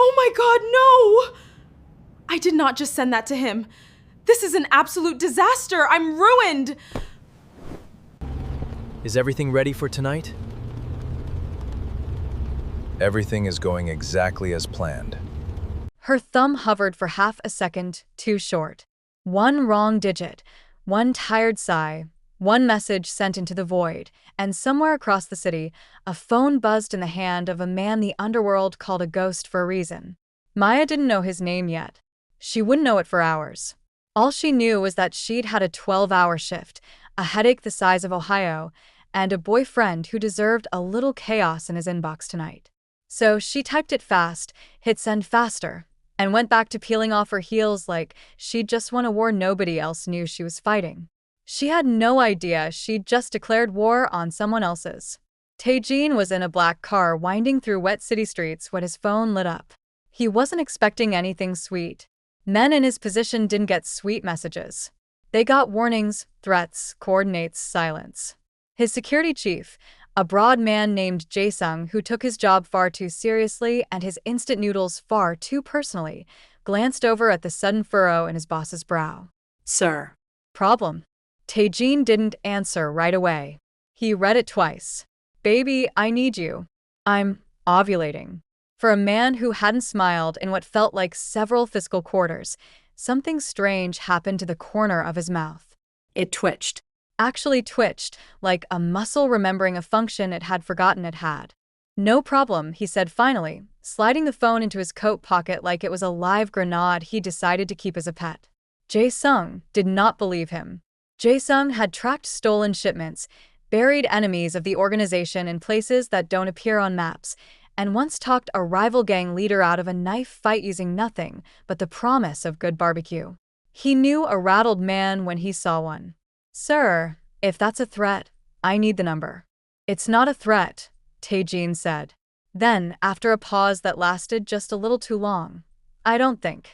Oh my God, no! I did not just send that to him. This is an absolute disaster. I'm ruined. Is everything ready for tonight? Everything is going exactly as planned. Her thumb hovered for half a second, too short. One wrong digit, one tired sigh, one message sent into the void, and somewhere across the city, a phone buzzed in the hand of a man the underworld called a ghost for a reason. Maya didn't know his name yet. She wouldn't know it for hours. All she knew was that she'd had a 12-hour shift, a headache the size of Ohio, and a boyfriend who deserved a little chaos in his inbox tonight. So she typed it fast, hit send faster, and went back to peeling off her heels like she'd just won a war nobody else knew she was fighting. She had no idea she'd just declared war on someone else's. Taejin was in a black car winding through wet city streets when his phone lit up. He wasn't expecting anything sweet. Men in his position didn't get sweet messages. They got warnings, threats, coordinates, silence. His security chief, a broad man named Jae-sung who took his job far too seriously and his instant noodles far too personally, glanced over at the sudden furrow in his boss's brow. Sir. Problem. Taejin didn't answer right away. He read it twice. Baby, I need you. I'm ovulating. For a man who hadn't smiled in what felt like several fiscal quarters, something strange happened to the corner of his mouth. It twitched. Actually twitched, like a muscle remembering a function it had forgotten it had. No problem, he said finally, sliding the phone into his coat pocket like it was a live grenade he decided to keep as a pet. Jae-sung did not believe him. Jae-sung had tracked stolen shipments, buried enemies of the organization in places that don't appear on maps, and once talked a rival gang leader out of a knife fight using nothing but the promise of good barbecue. He knew a rattled man when he saw one. Sir, if that's a threat, I need the number. It's not a threat, Taejin said. Then, after a pause that lasted just a little too long, I don't think.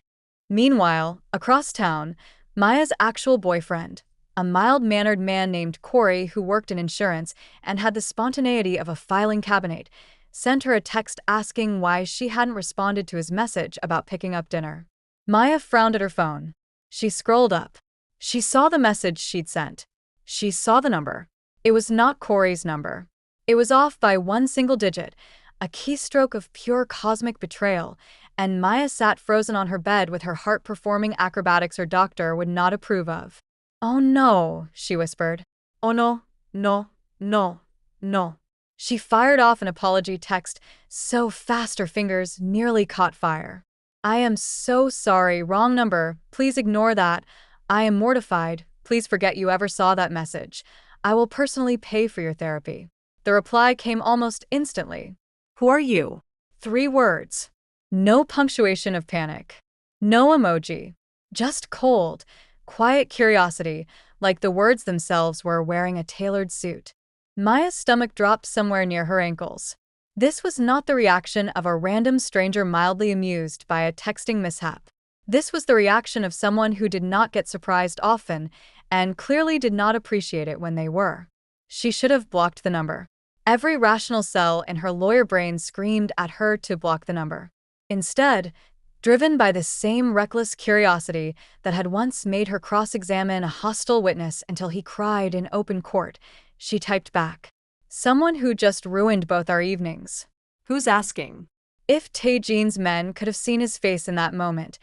Meanwhile, across town, Maya's actual boyfriend, a mild-mannered man named Corey who worked in insurance and had the spontaneity of a filing cabinet, sent her a text asking why she hadn't responded to his message about picking up dinner. Maya frowned at her phone. She scrolled up. She saw the message she'd sent. She saw the number. It was not Corey's number. It was off by one single digit, a keystroke of pure cosmic betrayal, and Maya sat frozen on her bed with her heart performing acrobatics her doctor would not approve of. Oh no, she whispered. Oh no, no, no, no. She fired off an apology text so fast her fingers nearly caught fire. I am so sorry, wrong number, please ignore that. I am mortified, please forget you ever saw that message. I will personally pay for your therapy. The reply came almost instantly. Who are you? 3 words. No punctuation of panic. No emoji. Just cold, quiet curiosity, like the words themselves were wearing a tailored suit. Maya's stomach dropped somewhere near her ankles. This was not the reaction of a random stranger mildly amused by a texting mishap. This was the reaction of someone who did not get surprised often and clearly did not appreciate it when they were. She should have blocked the number. Every rational cell in her lawyer brain screamed at her to block the number. Instead, driven by the same reckless curiosity that had once made her cross-examine a hostile witness until he cried in open court, she typed back. Someone who just ruined both our evenings. Who's asking? If Taejin's men could have seen his face in that moment,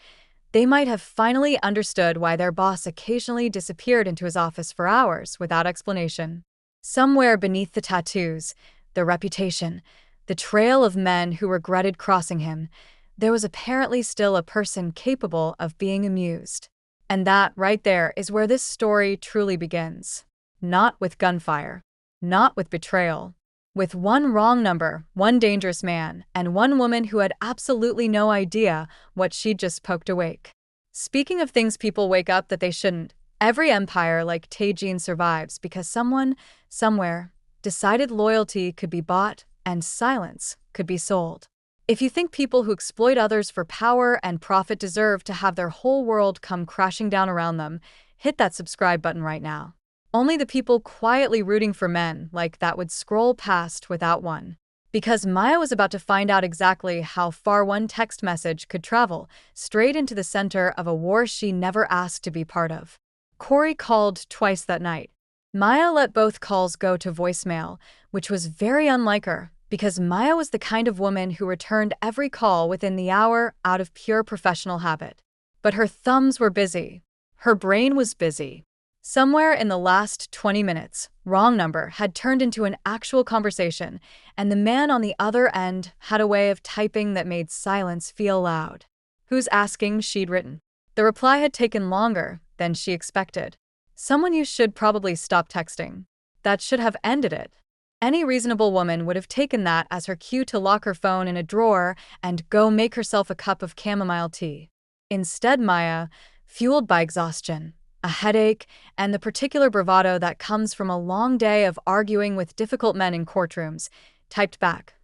they might have finally understood why their boss occasionally disappeared into his office for hours without explanation. Somewhere beneath the tattoos, the reputation, the trail of men who regretted crossing him, there was apparently still a person capable of being amused. And that, right there, is where this story truly begins. Not with gunfire. Not with betrayal. With one wrong number, one dangerous man, and one woman who had absolutely no idea what she'd just poked awake. Speaking of things people wake up that they shouldn't, every empire like Taejin survives because someone, somewhere, decided loyalty could be bought and silence could be sold. If you think people who exploit others for power and profit deserve to have their whole world come crashing down around them, hit that subscribe button right now. Only the people quietly rooting for men like that would scroll past without one. Because Maya was about to find out exactly how far one text message could travel, straight into the center of a war she never asked to be part of. Corey called twice that night. Maya let both calls go to voicemail, which was very unlike her, because Maya was the kind of woman who returned every call within the hour out of pure professional habit. But her thumbs were busy. Her brain was busy. Somewhere in the last 20 minutes, wrong number had turned into an actual conversation, and the man on the other end had a way of typing that made silence feel loud. Who's asking she'd written? The reply had taken longer than she expected. Someone you should probably stop texting. That should have ended it. Any reasonable woman would have taken that as her cue to lock her phone in a drawer and go make herself a cup of chamomile tea. Instead, Maya, fueled by exhaustion, a headache, and the particular bravado that comes from a long day of arguing with difficult men in courtrooms, typed back,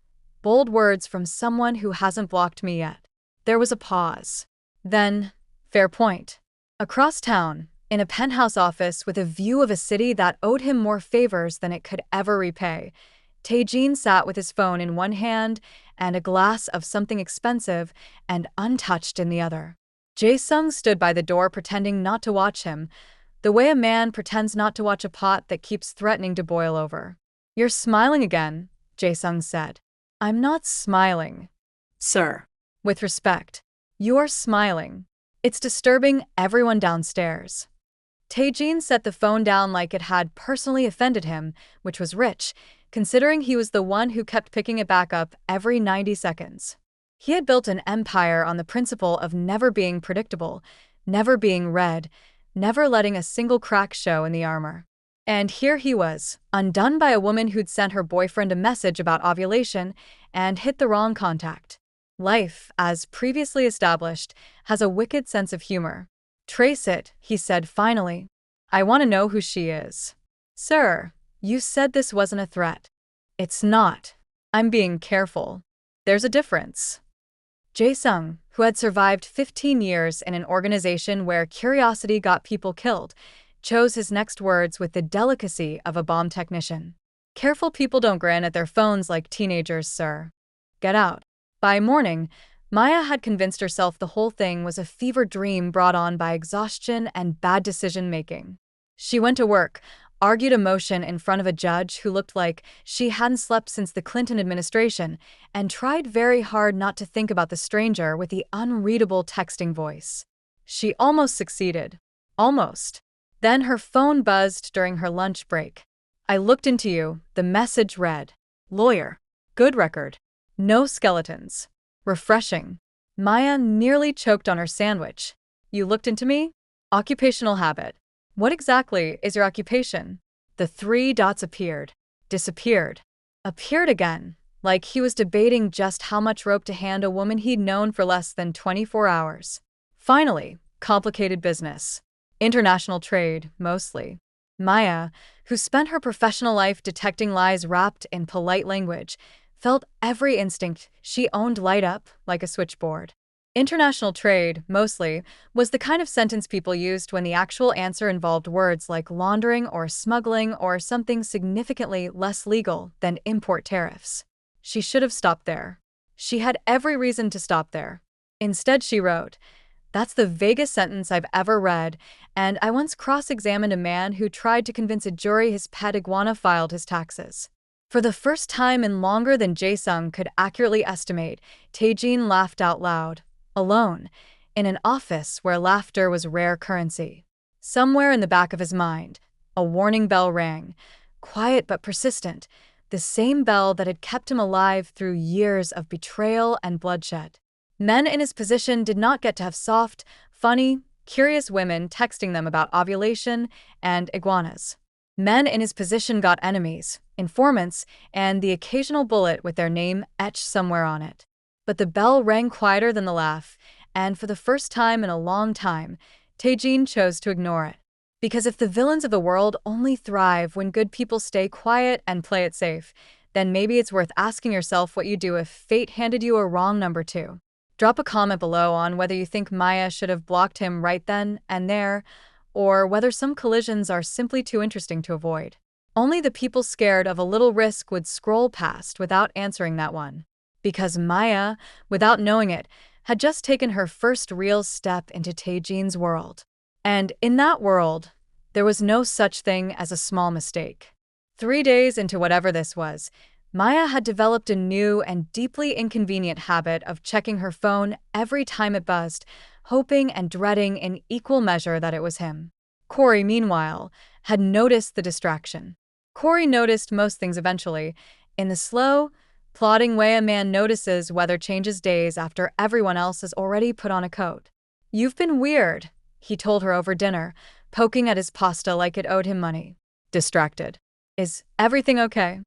"Bold words from someone who hasn't blocked me yet." There was a pause. Then, fair point. Across town, in a penthouse office with a view of a city that owed him more favors than it could ever repay, Tae-jin sat with his phone in one hand and a glass of something expensive and untouched in the other. Jae-sung stood by the door pretending not to watch him, the way a man pretends not to watch a pot that keeps threatening to boil over. "You're smiling again," Jae-sung said. "I'm not smiling." Sir. With respect. "You're smiling. It's disturbing everyone downstairs." Tae-jin set the phone down like it had personally offended him, which was rich, considering he was the one who kept picking it back up every 90 seconds. He had built an empire on the principle of never being predictable, never being read, never letting a single crack show in the armor. And here he was, undone by a woman who'd sent her boyfriend a message about ovulation and hit the wrong contact. Life, as previously established, has a wicked sense of humor. "Trace it," he said finally. "I want to know who she is." "Sir, you said this wasn't a threat." "It's not. I'm being careful. There's a difference." Jae-sung, who had survived 15 years in an organization where curiosity got people killed, chose his next words with the delicacy of a bomb technician. "Careful people don't grin at their phones like teenagers, sir. Get out." By morning, Maya had convinced herself the whole thing was a fever dream brought on by exhaustion and bad decision-making. She went to work, argued a motion in front of a judge who looked like she hadn't slept since the Clinton administration, and tried very hard not to think about the stranger with the unreadable texting voice. She almost succeeded. Almost. Then her phone buzzed during her lunch break. "I looked into you," the message read. "Lawyer. Good record. No skeletons. Refreshing." Maya nearly choked on her sandwich. "You looked into me? Occupational habit. What exactly is your occupation?" The 3 dots appeared, disappeared, appeared again, like he was debating just how much rope to hand a woman he'd known for less than 24 hours. Finally, complicated business. International trade, mostly. Maya, who spent her professional life detecting lies wrapped in polite language, felt every instinct she owned light up like a switchboard. International trade, mostly, was the kind of sentence people used when the actual answer involved words like laundering or smuggling or something significantly less legal than import tariffs. She should have stopped there. She had every reason to stop there. Instead, she wrote, "That's the vaguest sentence I've ever read, and I once cross-examined a man who tried to convince a jury his pet iguana filed his taxes." For the first time in longer than Jae-sung could accurately estimate, Tae-jin laughed out loud. Alone, in an office where laughter was rare currency. Somewhere in the back of his mind, a warning bell rang, quiet but persistent, the same bell that had kept him alive through years of betrayal and bloodshed. Men in his position did not get to have soft, funny, curious women texting them about ovulation and iguanas. Men in his position got enemies, informants, and the occasional bullet with their name etched somewhere on it. But the bell rang quieter than the laugh, and for the first time in a long time, Tae-jin chose to ignore it. Because if the villains of the world only thrive when good people stay quiet and play it safe, then maybe it's worth asking yourself what you'd do if fate handed you a wrong number too. Drop a comment below on whether you think Maya should have blocked him right then and there, or whether some collisions are simply too interesting to avoid. Only the people scared of a little risk would scroll past without answering that one. Because Maya, without knowing it, had just taken her first real step into Taejin's world. And in that world, there was no such thing as a small mistake. 3 days into whatever this was, Maya had developed a new and deeply inconvenient habit of checking her phone every time it buzzed, hoping and dreading in equal measure that it was him. Corey, meanwhile, had noticed the distraction. Corey noticed most things eventually, in the slow, plodding way a man notices weather changes days after everyone else has already put on a coat. "You've been weird," he told her over dinner, poking at his pasta like it owed him money. Distracted. "Is everything okay?"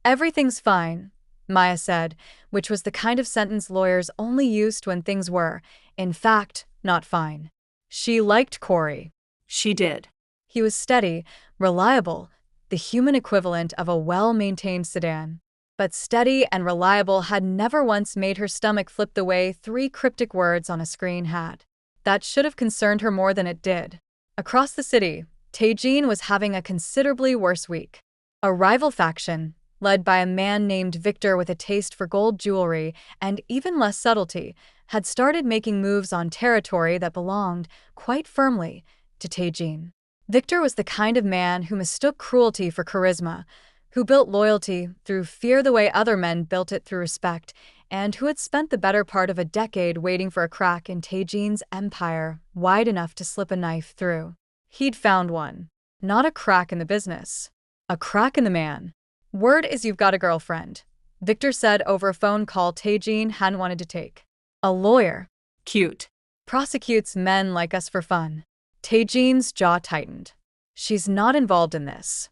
"Everything's fine," Maya said, which was the kind of sentence lawyers only used when things were, in fact, not fine. She liked Corey. She did. He was steady, reliable, the human equivalent of a well-maintained sedan. But steady and reliable had never once made her stomach flip the way 3 cryptic words on a screen had. That should have concerned her more than it did. Across the city, Taejin was having a considerably worse week. A rival faction, led by a man named Victor with a taste for gold jewelry and even less subtlety, had started making moves on territory that belonged, quite firmly, to Taejin. Victor was the kind of man who mistook cruelty for charisma, who built loyalty through fear the way other men built it through respect, and who had spent the better part of a decade waiting for a crack in Taejin's empire wide enough to slip a knife through. He'd found one. Not a crack in the business. A crack in the man. "Word is you've got a girlfriend," Victor said over a phone call Taejin hadn't wanted to take. "A lawyer. Cute. Prosecutes men like us for fun." Taejin's jaw tightened. "She's not involved in this."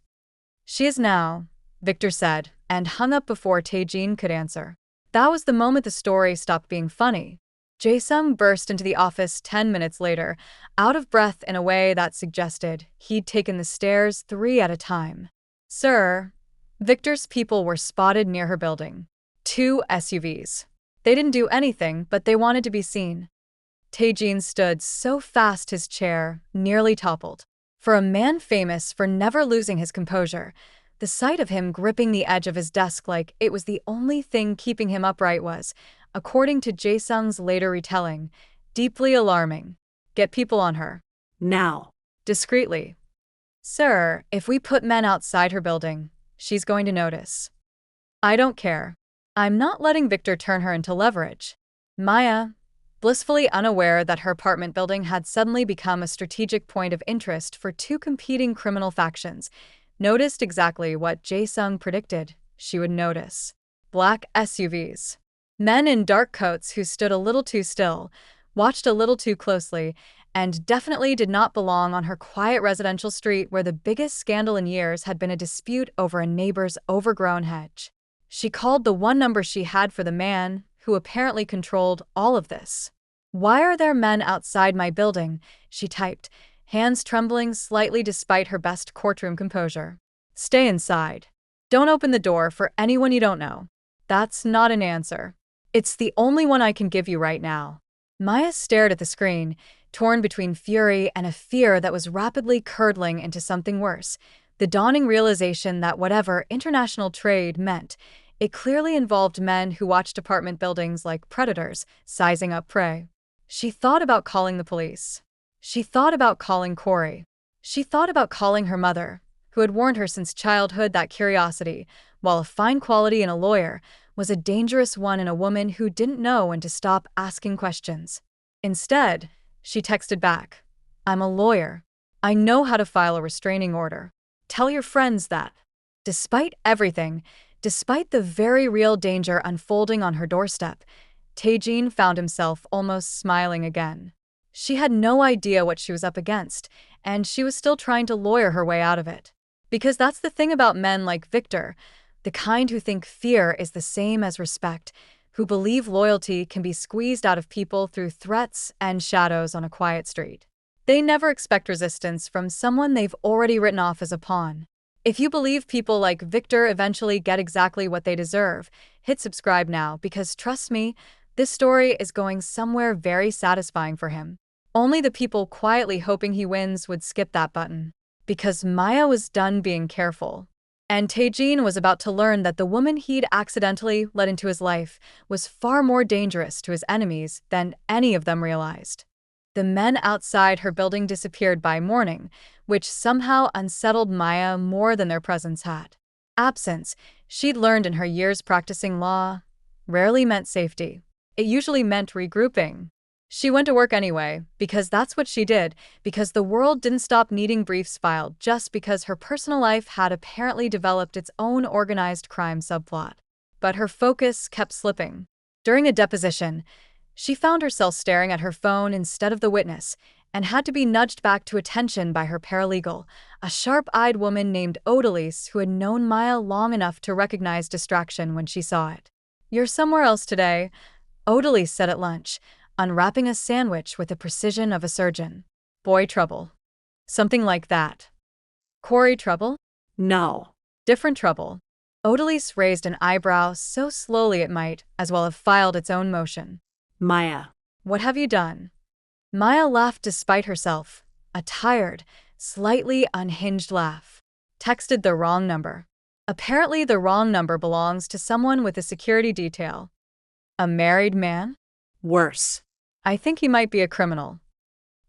"She is now," Victor said, and hung up before Taejin could answer. That was the moment the story stopped being funny. Jae-sung burst into the office 10 minutes later, out of breath in a way that suggested he'd taken the stairs 3 at a time. "Sir," Victor's people were spotted near her building. 2 SUVs. They didn't do anything, but they wanted to be seen. Taejin stood so fast his chair nearly toppled. For a man famous for never losing his composure, the sight of him gripping the edge of his desk like it was the only thing keeping him upright was, according to Jae-sung's later retelling, deeply alarming. "Get people on her." Now. Discreetly. "Sir, if we put men outside her building, she's going to notice." "I don't care. I'm not letting Victor turn her into leverage." Maya, blissfully unaware that her apartment building had suddenly become a strategic point of interest for 2 competing criminal factions, noticed exactly what Jae-sung predicted she would notice. Black SUVs. Men in dark coats who stood a little too still, watched a little too closely, and definitely did not belong on her quiet residential street where the biggest scandal in years had been a dispute over a neighbor's overgrown hedge. She called the one number she had for the man who apparently controlled all of this. "Why are there men outside my building?" she typed, hands trembling slightly despite her best courtroom composure. "Stay inside. Don't open the door for anyone you don't know." "That's not an answer. It's the only one I can give you right now." Maya stared at the screen, torn between fury and a fear that was rapidly curdling into something worse, the dawning realization that whatever international trade meant, it clearly involved men who watched apartment buildings like predators, sizing up prey. She thought about calling the police. She thought about calling Corey. She thought about calling her mother, who had warned her since childhood that curiosity, while a fine quality in a lawyer, was a dangerous one in a woman who didn't know when to stop asking questions. Instead, she texted back, "I'm a lawyer. I know how to file a restraining order. Tell your friends that." Despite everything, despite the very real danger unfolding on her doorstep, Taejin found himself almost smiling again. She had no idea what she was up against, and she was still trying to lawyer her way out of it. Because that's the thing about men like Victor, the kind who think fear is the same as respect, who believe loyalty can be squeezed out of people through threats and shadows on a quiet street. They never expect resistance from someone they've already written off as a pawn. If you believe people like Victor eventually get exactly what they deserve, hit subscribe now because trust me, this story is going somewhere very satisfying for him. Only the people quietly hoping he wins would skip that button. Because Maya was done being careful. And Taejin was about to learn that the woman he'd accidentally let into his life was far more dangerous to his enemies than any of them realized. The men outside her building disappeared by morning, which somehow unsettled Maya more than their presence had. Absence, she'd learned in her years practicing law, rarely meant safety. It usually meant regrouping. She went to work anyway, because that's what she did, because the world didn't stop needing briefs filed just because her personal life had apparently developed its own organized crime subplot. But her focus kept slipping. During a deposition, she found herself staring at her phone instead of the witness, and had to be nudged back to attention by her paralegal, a sharp-eyed woman named Odalise who had known Maya long enough to recognize distraction when she saw it. "You're somewhere else today," Odalise said at lunch, unwrapping a sandwich with the precision of a surgeon. "Boy trouble." "Something like that." "Quarry trouble?" No. "Different trouble." Odalise raised an eyebrow so slowly it might as well have filed its own motion. Maya. "What have you done?" Maya laughed despite herself, a tired, slightly unhinged laugh. "Texted the wrong number." Apparently the wrong number belongs to someone with a security detail. "A married man?" Worse. "I think he might be a criminal."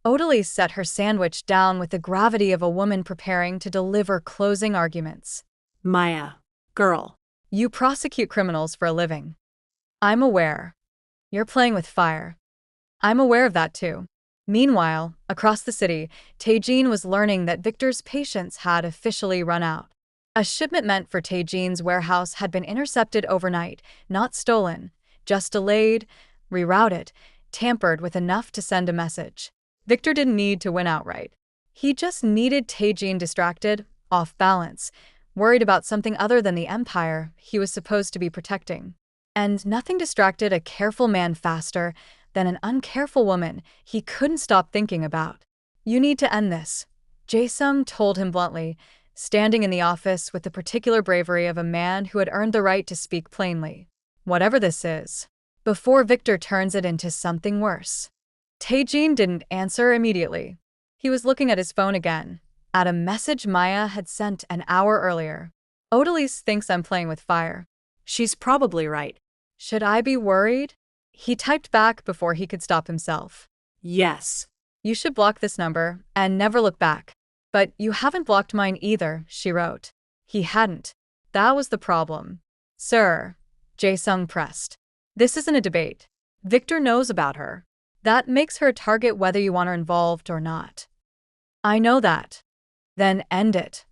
Odalise set her sandwich down with the gravity of a woman preparing to deliver closing arguments. Maya. Girl. "You prosecute criminals for a living." "I'm aware. You're playing with fire." "I'm aware of that too." Meanwhile, across the city, Taejin was learning that Victor's patience had officially run out. A shipment meant for Taejin's warehouse had been intercepted overnight, not stolen, just delayed, rerouted, tampered with enough to send a message. Victor didn't need to win outright. He just needed Taejin distracted, off balance, worried about something other than the empire he was supposed to be protecting. And nothing distracted a careful man faster than an uncareful woman he couldn't stop thinking about. "You need to end this," Jae-sung told him bluntly, standing in the office with the particular bravery of a man who had earned the right to speak plainly. "Whatever this is, before Victor turns it into something worse." Taejin didn't answer immediately. He was looking at his phone again, at a message Maya had sent an hour earlier. "Odalise thinks I'm playing with fire." She's probably right. "Should I be worried?" He typed back before he could stop himself. Yes. "You should block this number and never look back." "But you haven't blocked mine either," she wrote. He hadn't. That was the problem. "Sir," Jae-sung pressed. "This isn't a debate. Victor knows about her. That makes her a target whether you want her involved or not." "I know that." "Then end it."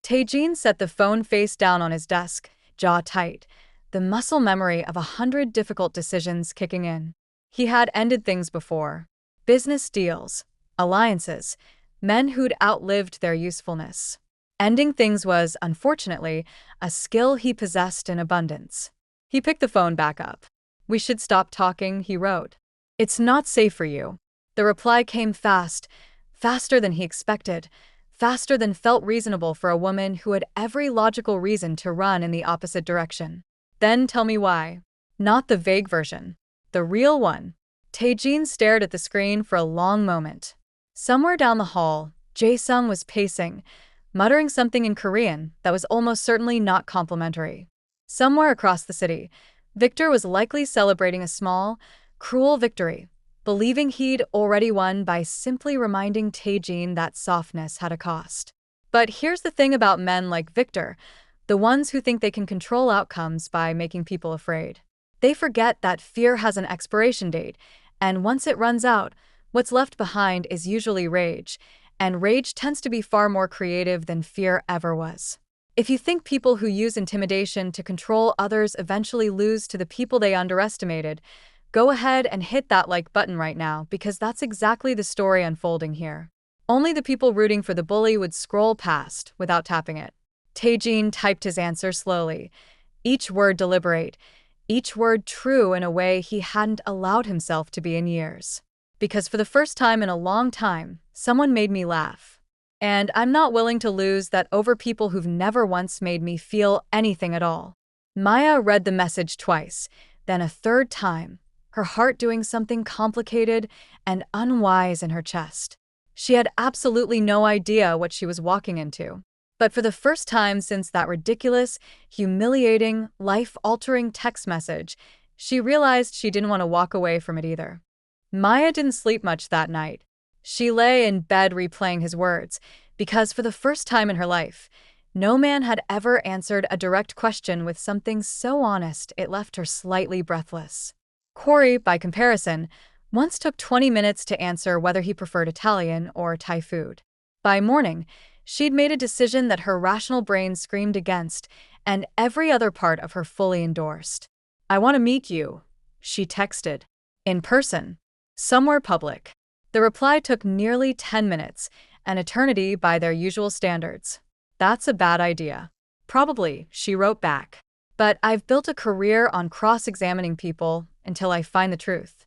Taejin set the phone face down on his desk, jaw tight, the muscle memory of 100 difficult decisions kicking in. He had ended things before. Business deals, alliances, men who'd outlived their usefulness. Ending things was, unfortunately, a skill he possessed in abundance. He picked the phone back up. "We should stop talking," he wrote. "It's not safe for you." The reply came fast, faster than he expected, faster than felt reasonable for a woman who had every logical reason to run in the opposite direction. "Then tell me why." Not the vague version. The real one. Taejin stared at the screen for a long moment. Somewhere down the hall, Jae-sung was pacing, muttering something in Korean that was almost certainly not complimentary. Somewhere across the city, Victor was likely celebrating a small, cruel victory, believing he'd already won by simply reminding Taejin that softness had a cost. But here's the thing about men like Victor, the ones who think they can control outcomes by making people afraid. They forget that fear has an expiration date, and once it runs out, what's left behind is usually rage, and rage tends to be far more creative than fear ever was. If you think people who use intimidation to control others eventually lose to the people they underestimated, go ahead and hit that like button right now, because that's exactly the story unfolding here. Only the people rooting for the bully would scroll past without tapping it. Taejin typed his answer slowly, each word deliberate, each word true in a way he hadn't allowed himself to be in years. "Because for the first time in a long time, someone made me laugh. And I'm not willing to lose that over people who've never once made me feel anything at all." Maya read the message twice, then a third time, her heart doing something complicated and unwise in her chest. She had absolutely no idea what she was walking into. But for the first time since that ridiculous, humiliating, life-altering text message, she realized she didn't want to walk away from it either. Maya didn't sleep much that night. She lay in bed replaying his words, because for the first time in her life, no man had ever answered a direct question with something so honest it left her slightly breathless. Corey, by comparison, once took 20 minutes to answer whether he preferred Italian or Thai food. By morning, she'd made a decision that her rational brain screamed against, and every other part of her fully endorsed. "I want to meet you," she texted. "In person. Somewhere public." The reply took nearly 10 minutes, an eternity by their usual standards. "That's a bad idea." "Probably," she wrote back. "But I've built a career on cross-examining people until I find the truth.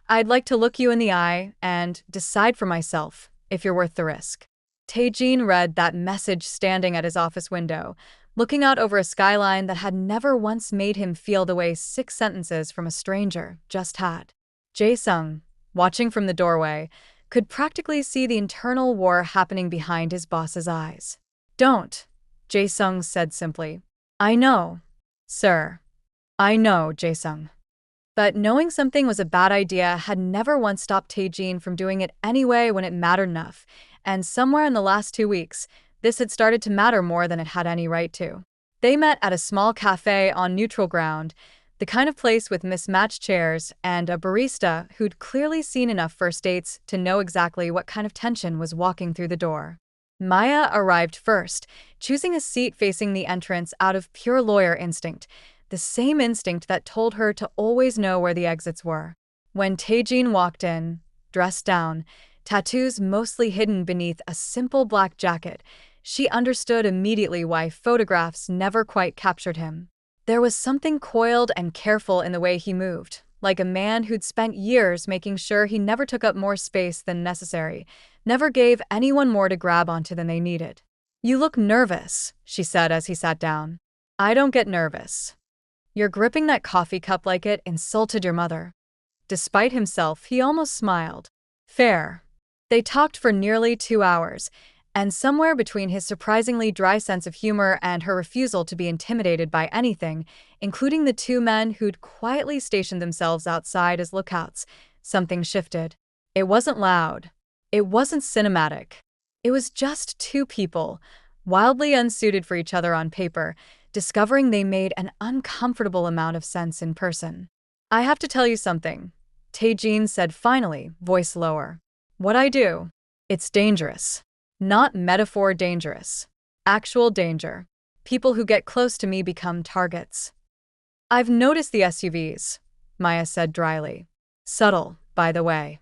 I'd like to look you in the eye and decide for myself if you're worth the risk." Tae-jin read that message standing at his office window, looking out over a skyline that had never once made him feel the way 6 sentences from a stranger just had. Jae-sung, watching from the doorway, could practically see the internal war happening behind his boss's eyes. "Don't," Jae-sung said simply. "I know, sir. I know, Jae-sung." But knowing something was a bad idea had never once stopped Tae-jin from doing it anyway when it mattered enough, and somewhere in the last 2 weeks, this had started to matter more than it had any right to. They met at a small cafe on neutral ground, the kind of place with mismatched chairs and a barista who'd clearly seen enough first dates to know exactly what kind of tension was walking through the door. Maya arrived first, choosing a seat facing the entrance out of pure lawyer instinct, the same instinct that told her to always know where the exits were. When Tae-jin walked in, dressed down, tattoos mostly hidden beneath a simple black jacket, she understood immediately why photographs never quite captured him. There was something coiled and careful in the way he moved, like a man who'd spent years making sure he never took up more space than necessary, never gave anyone more to grab onto than they needed. "You look nervous," she said as he sat down. "I don't get nervous. Your gripping that coffee cup like it insulted your mother." Despite himself, he almost smiled. "Fair." They talked for nearly 2 hours, and somewhere between his surprisingly dry sense of humor and her refusal to be intimidated by anything, including the 2 men who'd quietly stationed themselves outside as lookouts, something shifted. It wasn't loud. It wasn't cinematic. It was just 2 people, wildly unsuited for each other on paper, discovering they made an uncomfortable amount of sense in person. "I have to tell you something," Tae-jin said finally, voice lower. "What I do, it's dangerous. Not metaphor dangerous. Actual danger. People who get close to me become targets." "I've noticed the SUVs," Maya said dryly. "Subtle, by the way."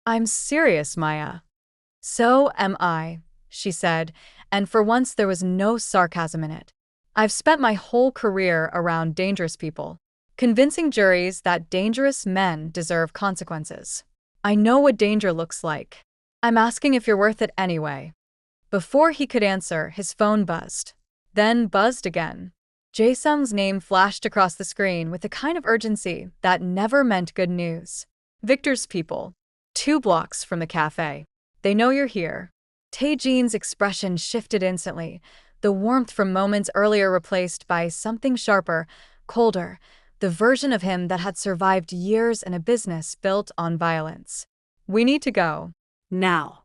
"I'm serious, Maya." "So am I," she said, and for once there was no sarcasm in it. "I've spent my whole career around dangerous people, convincing juries that dangerous men deserve consequences. I know what danger looks like. I'm asking if you're worth it anyway." Before he could answer, his phone buzzed. Then buzzed again. Jae-sung's name flashed across the screen with a kind of urgency that never meant good news. "Victor's people. 2 blocks from the cafe. They know you're here." Tae-jin's expression shifted instantly, the warmth from moments earlier replaced by something sharper, colder, the version of him that had survived years in a business built on violence. "We need to go. Now."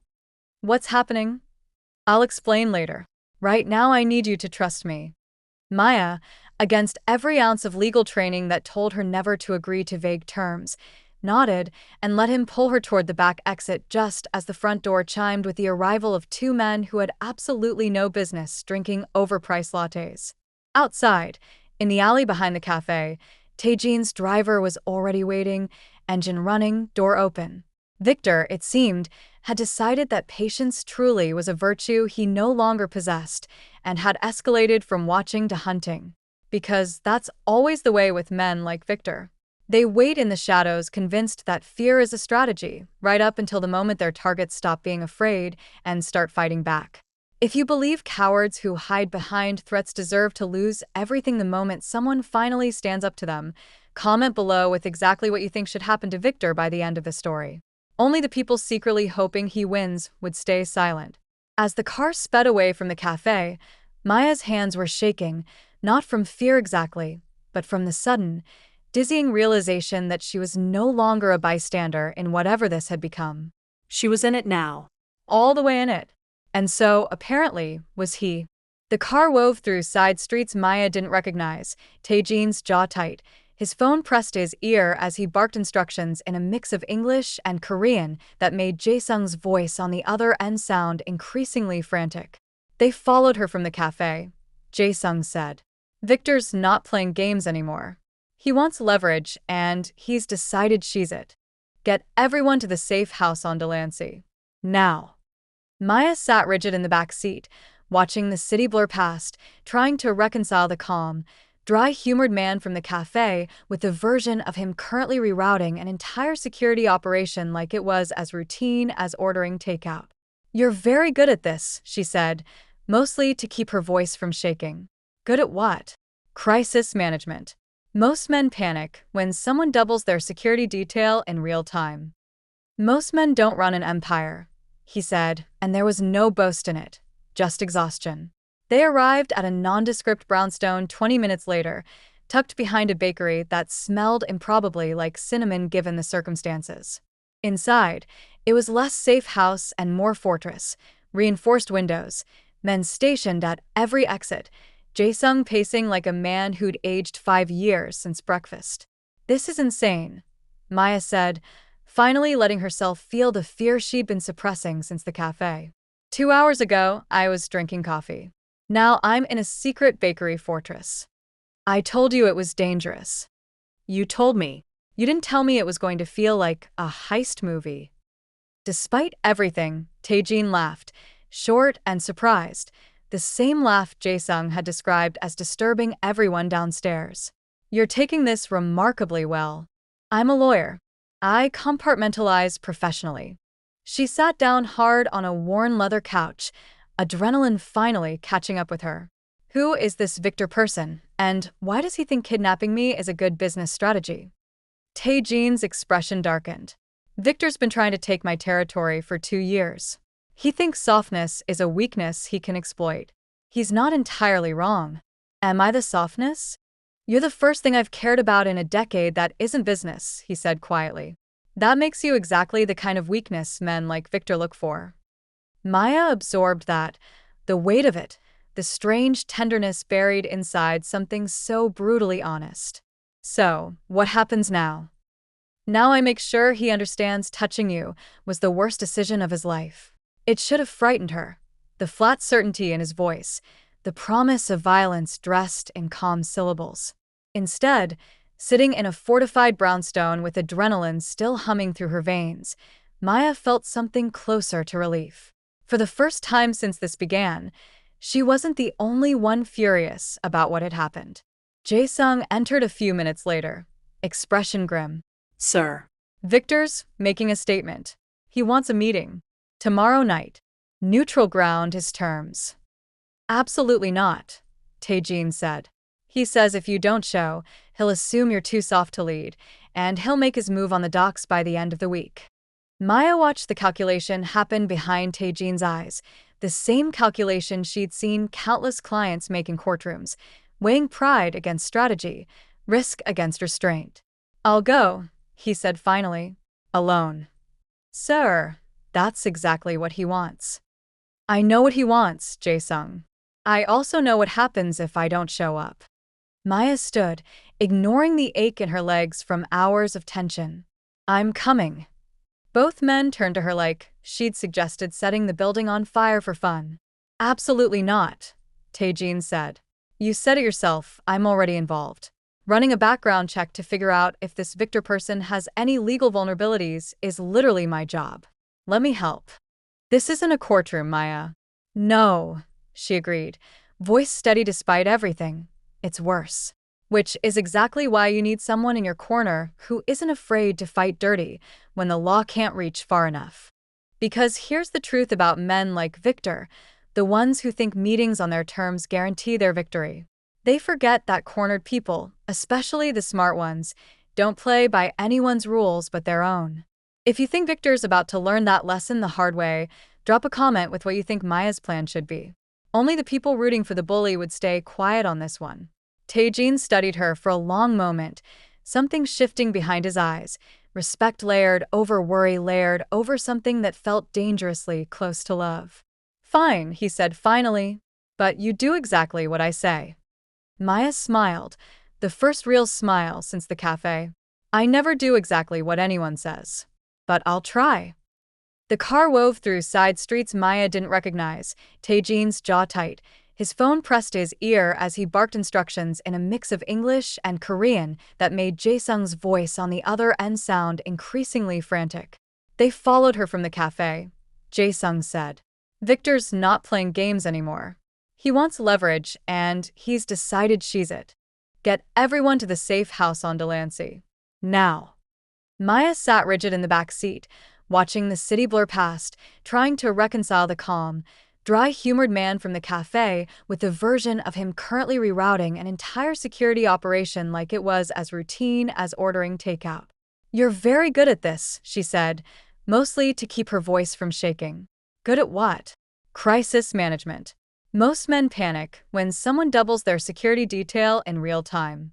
"What's happening?" "I'll explain later. Right now I need you to trust me." Maya, against every ounce of legal training that told her never to agree to vague terms, nodded and let him pull her toward the back exit just as the front door chimed with the arrival of 2 men who had absolutely no business drinking overpriced lattes. Outside, in the alley behind the cafe, Tae-jin's driver was already waiting, engine running, door open. Victor, it seemed, had decided that patience truly was a virtue he no longer possessed and had escalated from watching to hunting. Because that's always the way with men like Victor. They wait in the shadows, convinced that fear is a strategy, right up until the moment their targets stop being afraid and start fighting back. If you believe cowards who hide behind threats deserve to lose everything the moment someone finally stands up to them, comment below with exactly what you think should happen to Victor by the end of the story. Only the people secretly hoping he wins would stay silent. As the car sped away from the cafe, Maya's hands were shaking, not from fear exactly, but from the sudden, dizzying realization that she was no longer a bystander in whatever this had become. She was in it now. All the way in it. And so, apparently, was he. The car wove through side streets Maya didn't recognize, Tae-jin's jaw tight, his phone pressed to his ear as he barked instructions in a mix of English and Korean that made Jae-sung's voice on the other end sound increasingly frantic. They followed her from the cafe, Jae-sung said. Victor's not playing games anymore. He wants leverage, and he's decided she's it. Get everyone to the safe house on Delancey. Now. Maya sat rigid in the back seat, watching the city blur past, trying to reconcile the calm, dry-humored man from the cafe with the version of him currently rerouting an entire security operation like it was as routine as ordering takeout. "You're very good at this," she said, mostly to keep her voice from shaking. Good at what? Crisis management. Most men panic when someone doubles their security detail in real time. Most men don't run an empire, he said, and there was no boast in it, just exhaustion. They arrived at a nondescript brownstone 20 minutes later, tucked behind a bakery that smelled improbably like cinnamon given the circumstances. Inside, it was less safe house and more fortress, reinforced windows, men stationed at every exit, Jae-sung pacing like a man who'd aged 5 years since breakfast. "This is insane," Maya said, finally letting herself feel the fear she'd been suppressing since the cafe. 2 hours ago, I was drinking coffee. Now I'm in a secret bakery fortress. I told you it was dangerous. You told me. You didn't tell me it was going to feel like a heist movie. Despite everything, Tae-jin laughed, short and surprised, the same laugh Jae-sung had described as disturbing everyone downstairs. "You're taking this remarkably well. I'm a lawyer. I compartmentalize professionally." She sat down hard on a worn leather couch, adrenaline finally catching up with her. "Who is this Victor person, and why does he think kidnapping me is a good business strategy?" Tae-jin's expression darkened. "Victor's been trying to take my territory for 2 years. He thinks softness is a weakness he can exploit. He's not entirely wrong. Am I the softness? You're the first thing I've cared about in a decade that isn't business," he said quietly. "That makes you exactly the kind of weakness men like Victor look for." Maya absorbed that, the weight of it, the strange tenderness buried inside something so brutally honest. "So, what happens now?" "Now I make sure he understands touching you was the worst decision of his life." It should have frightened her, the flat certainty in his voice, the promise of violence dressed in calm syllables. Instead, sitting in a fortified brownstone with adrenaline still humming through her veins, Maya felt something closer to relief. For the first time since this began, she wasn't the only one furious about what had happened. Jae-sung entered a few minutes later, expression grim. "Sir." "Victor's making a statement. He wants a meeting. Tomorrow night. Neutral ground his terms." "Absolutely not," Tae-jin said. "He says if you don't show, he'll assume you're too soft to lead, and he'll make his move on the docks by the end of the week." Maya watched the calculation happen behind Tae-jin's eyes, the same calculation she'd seen countless clients make in courtrooms, weighing pride against strategy, risk against restraint. "I'll go," he said finally. "Alone." "Sir, that's exactly what he wants." "I know what he wants, Jae-sung. I also know what happens if I don't show up." Maya stood, ignoring the ache in her legs from hours of tension. "I'm coming." Both men turned to her like she'd suggested setting the building on fire for fun. "Absolutely not," Tae-jin said. "You said it yourself, I'm already involved. Running a background check to figure out if this Victor person has any legal vulnerabilities is literally my job. Let me help." "This isn't a courtroom, Maya." "No," she agreed, voice steady despite everything. "It's worse. Which is exactly why you need someone in your corner who isn't afraid to fight dirty when the law can't reach far enough. Because here's the truth about men like Victor, the ones who think meetings on their terms guarantee their victory. They forget that cornered people, especially the smart ones, don't play by anyone's rules but their own. If you think Victor's about to learn that lesson the hard way, Drop a comment with what you think Maya's plan should be. Only the people rooting for the bully would stay quiet on this one. Taejin studied her for a long moment, something shifting behind his eyes, respect layered over worry layered over something that felt dangerously close to love. Fine, he said finally, but you do exactly what I say. Maya smiled, the first real smile since the cafe. I never do exactly what anyone says, but I'll try. The car wove through side streets Maya didn't recognize, Taejin's jaw tight, his phone pressed to his ear as he barked instructions in a mix of English and Korean that made Jae-sung's voice on the other end sound increasingly frantic. They followed her from the cafe, Jae-sung said. Victor's not playing games anymore. He wants leverage, and he's decided she's it. Get everyone to the safe house on Delancey. Now. Maya sat rigid in the back seat, watching the city blur past, trying to reconcile the calm, dry-humored man from the cafe with the version of him currently rerouting an entire security operation like it was as routine as ordering takeout. You're very good at this, she said, mostly to keep her voice from shaking. Good at what? Crisis management. Most men panic when someone doubles their security detail in real time.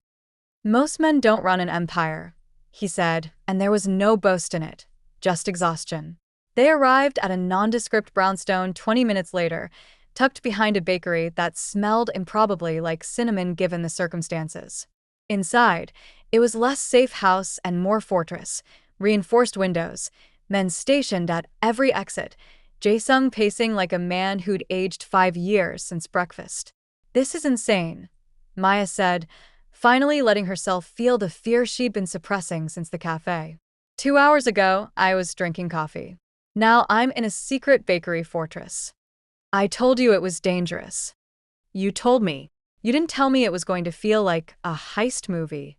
Most men don't run an empire, he said, and there was no boast in it. Just exhaustion. They arrived at a nondescript brownstone 20 minutes later, tucked behind a bakery that smelled improbably like cinnamon given the circumstances. Inside, it was less safe house and more fortress, reinforced windows, men stationed at every exit, Jae-sung pacing like a man who'd aged 5 years since breakfast. This is insane, Maya said, finally letting herself feel the fear she'd been suppressing since the cafe. 2 hours ago, I was drinking coffee. Now I'm in a secret bakery fortress. I told you it was dangerous. You told me. You didn't tell me it was going to feel like a heist movie.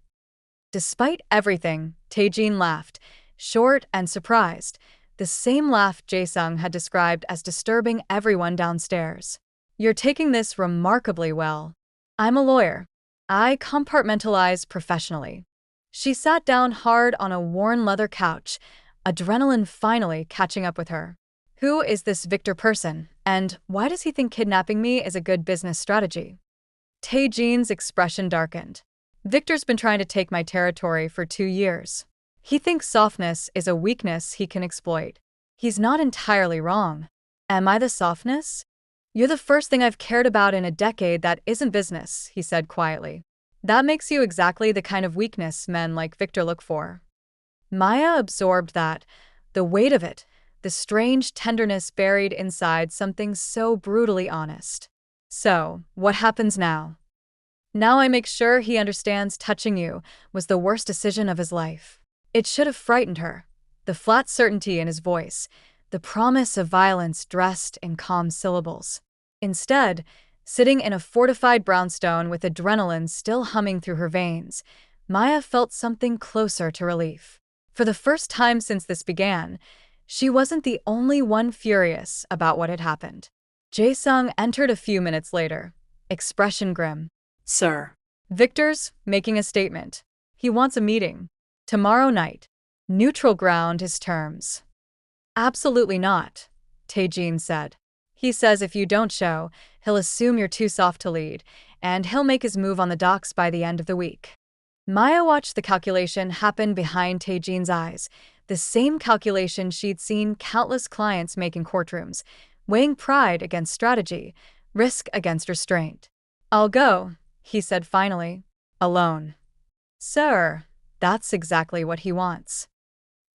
Despite everything, Taejin laughed, short and surprised, the same laugh Jae-sung had described as disturbing everyone downstairs. You're taking this remarkably well. I'm a lawyer. I compartmentalize professionally. She sat down hard on a worn leather couch, adrenaline finally catching up with her. Who is this Victor person, and why does he think kidnapping me is a good business strategy? Taejin's expression darkened. Victor's been trying to take my territory for 2 years. He thinks softness is a weakness he can exploit. He's not entirely wrong. Am I the softness? You're the first thing I've cared about in a decade that isn't business, he said quietly. That makes you exactly the kind of weakness men like Victor look for. Maya absorbed that, the weight of it, the strange tenderness buried inside something so brutally honest. So, what happens now? Now I make sure he understands touching you was the worst decision of his life. It should have frightened her. The flat certainty in his voice, the promise of violence dressed in calm syllables. Instead, sitting in a fortified brownstone with adrenaline still humming through her veins, Maya felt something closer to relief. For the first time since this began, she wasn't the only one furious about what had happened. Jae-sung entered a few minutes later, expression grim. Sir. Victor's making a statement. He wants a meeting. Tomorrow night. Neutral ground his terms. Absolutely not, Taejin said. He says if you don't show, he'll assume you're too soft to lead, and he'll make his move on the docks by the end of the week. Maya watched the calculation happen behind Taejin's eyes, the same calculation she'd seen countless clients make in courtrooms, weighing pride against strategy, risk against restraint. I'll go, he said finally. Alone. Sir, that's exactly what he wants.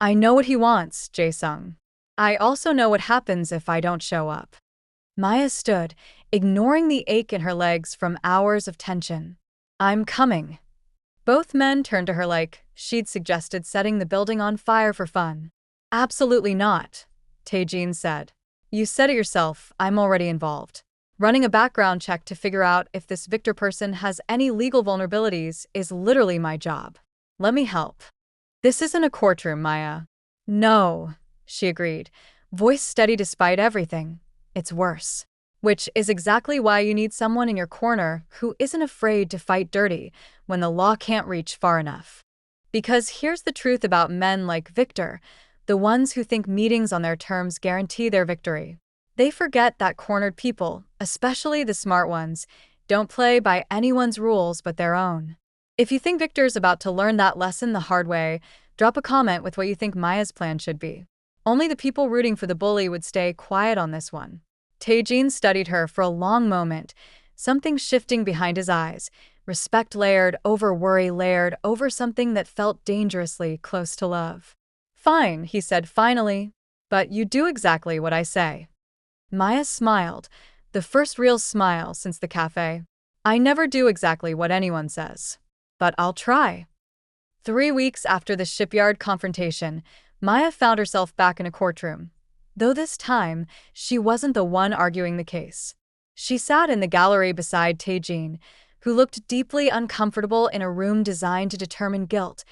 I know what he wants, Jae-sung. I also know what happens if I don't show up. Maya stood, ignoring the ache in her legs from hours of tension. I'm coming. Both men turned to her like she'd suggested setting the building on fire for fun. Absolutely not, Taejin said. You said it yourself, I'm already involved. Running a background check to figure out if this Victor person has any legal vulnerabilities is literally my job. Let me help. This isn't a courtroom, Maya. No, she agreed, voice steady despite everything. It's worse. Which is exactly why you need someone in your corner who isn't afraid to fight dirty when the law can't reach far enough. Because here's the truth about men like Victor, the ones who think meetings on their terms guarantee their victory. They forget that cornered people, especially the smart ones, don't play by anyone's rules but their own. If you think Victor's about to learn that lesson the hard way, drop a comment with what you think Maya's plan should be. Only the people rooting for the bully would stay quiet on this one. Taejin studied her for a long moment, something shifting behind his eyes, respect layered over worry layered over something that felt dangerously close to love. Fine, he said finally, but you do exactly what I say. Maya smiled, the first real smile since the cafe. I never do exactly what anyone says, but I'll try. 3 weeks after the shipyard confrontation, Maya found herself back in a courtroom. Though this time, she wasn't the one arguing the case. She sat in the gallery beside Taejin, who looked deeply uncomfortable in a room designed to determine guilt,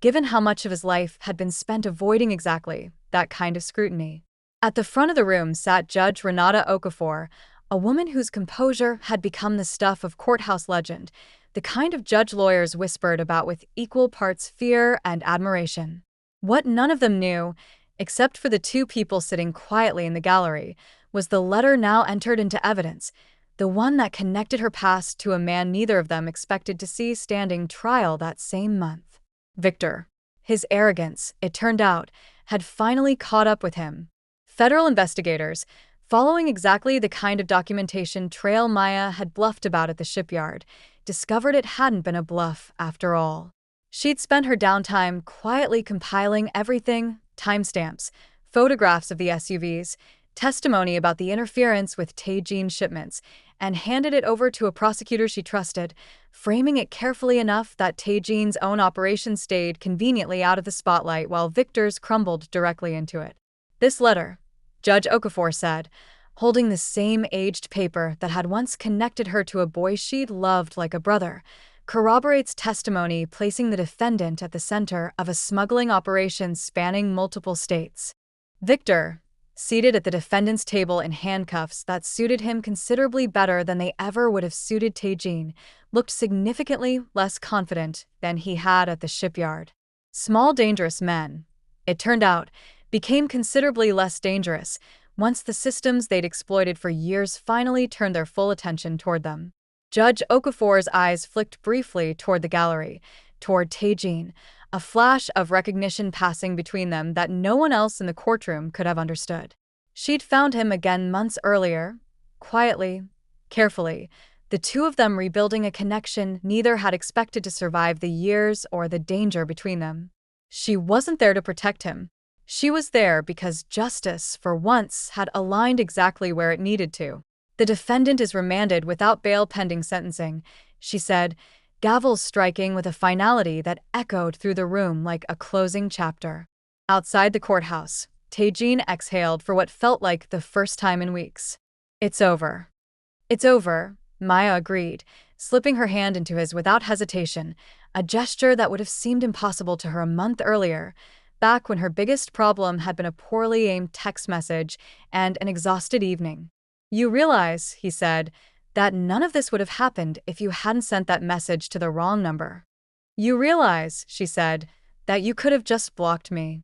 given how much of his life had been spent avoiding exactly that kind of scrutiny. At the front of the room sat Judge Renata Okafor, a woman whose composure had become the stuff of courthouse legend, the kind of judge lawyers whispered about with equal parts fear and admiration. What none of them knew, except for the two people sitting quietly in the gallery, was the letter now entered into evidence, the one that connected her past to a man neither of them expected to see standing trial that same month. Victor. His arrogance, it turned out, had finally caught up with him. Federal investigators, following exactly the kind of documentation trail Maya had bluffed about at the shipyard, discovered it hadn't been a bluff after all. She'd spent her downtime quietly compiling everything, timestamps, photographs of the SUVs, testimony about the interference with Taejin shipments, and handed it over to a prosecutor she trusted, framing it carefully enough that Taejin's own operation stayed conveniently out of the spotlight while Victor's crumbled directly into it. This letter, Judge Okafor said, holding the same aged paper that had once connected her to a boy she'd loved like a brother, corroborates testimony placing the defendant at the center of a smuggling operation spanning multiple states. Victor, seated at the defendant's table in handcuffs that suited him considerably better than they ever would have suited Taejin, looked significantly less confident than he had at the shipyard. Small dangerous men, it turned out, became considerably less dangerous once the systems they'd exploited for years finally turned their full attention toward them. Judge Okafor's eyes flicked briefly toward the gallery, toward Taejin, a flash of recognition passing between them that no one else in the courtroom could have understood. She'd found him again months earlier, quietly, carefully, the two of them rebuilding a connection neither had expected to survive the years or the danger between them. She wasn't there to protect him. She was there because justice, for once, had aligned exactly where it needed to. The defendant is remanded without bail pending sentencing, she said, gavels striking with a finality that echoed through the room like a closing chapter. Outside the courthouse, Taejin exhaled for what felt like the first time in weeks. It's over. It's over, Maya agreed, slipping her hand into his without hesitation, a gesture that would have seemed impossible to her a month earlier, back when her biggest problem had been a poorly aimed text message and an exhausted evening. You realize, he said, that none of this would have happened if you hadn't sent that message to the wrong number. You realize, she said, that you could have just blocked me.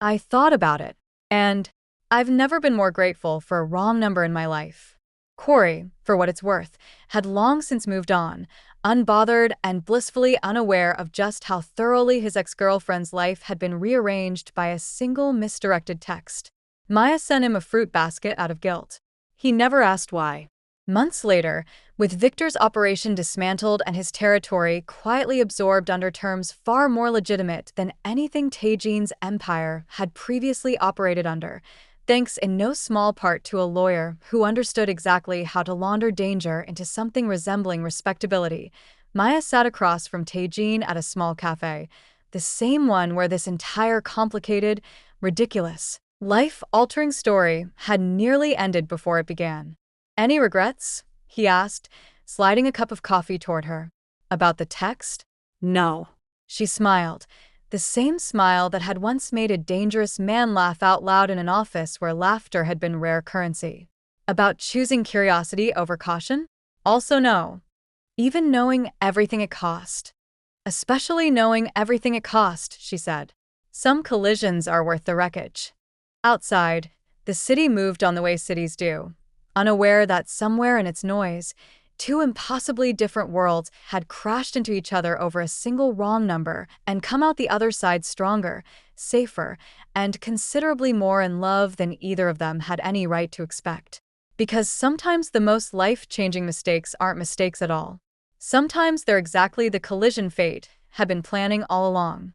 I thought about it, and I've never been more grateful for a wrong number in my life. Corey, for what it's worth, had long since moved on, unbothered and blissfully unaware of just how thoroughly his ex-girlfriend's life had been rearranged by a single misdirected text. Maya sent him a fruit basket out of guilt. He never asked why. Months later, with Victor's operation dismantled and his territory quietly absorbed under terms far more legitimate than anything Taejin's empire had previously operated under, thanks in no small part to a lawyer who understood exactly how to launder danger into something resembling respectability, Maya sat across from Taejin at a small cafe, the same one where this entire complicated, ridiculous, life-altering story had nearly ended before it began. Any regrets? He asked, sliding a cup of coffee toward her. About the text? No. She smiled, the same smile that had once made a dangerous man laugh out loud in an office where laughter had been rare currency. About choosing curiosity over caution? Also no. Even knowing everything it cost. Especially knowing everything it cost, she said. Some collisions are worth the wreckage. Outside, The city moved on the way cities do, unaware that somewhere in its noise, two impossibly different worlds had crashed into each other over a single wrong number and come out the other side stronger, safer, and considerably more in love than either of them had any right to expect. Because sometimes the most life-changing mistakes aren't mistakes at all. Sometimes they're exactly the collision fate had been planning all along.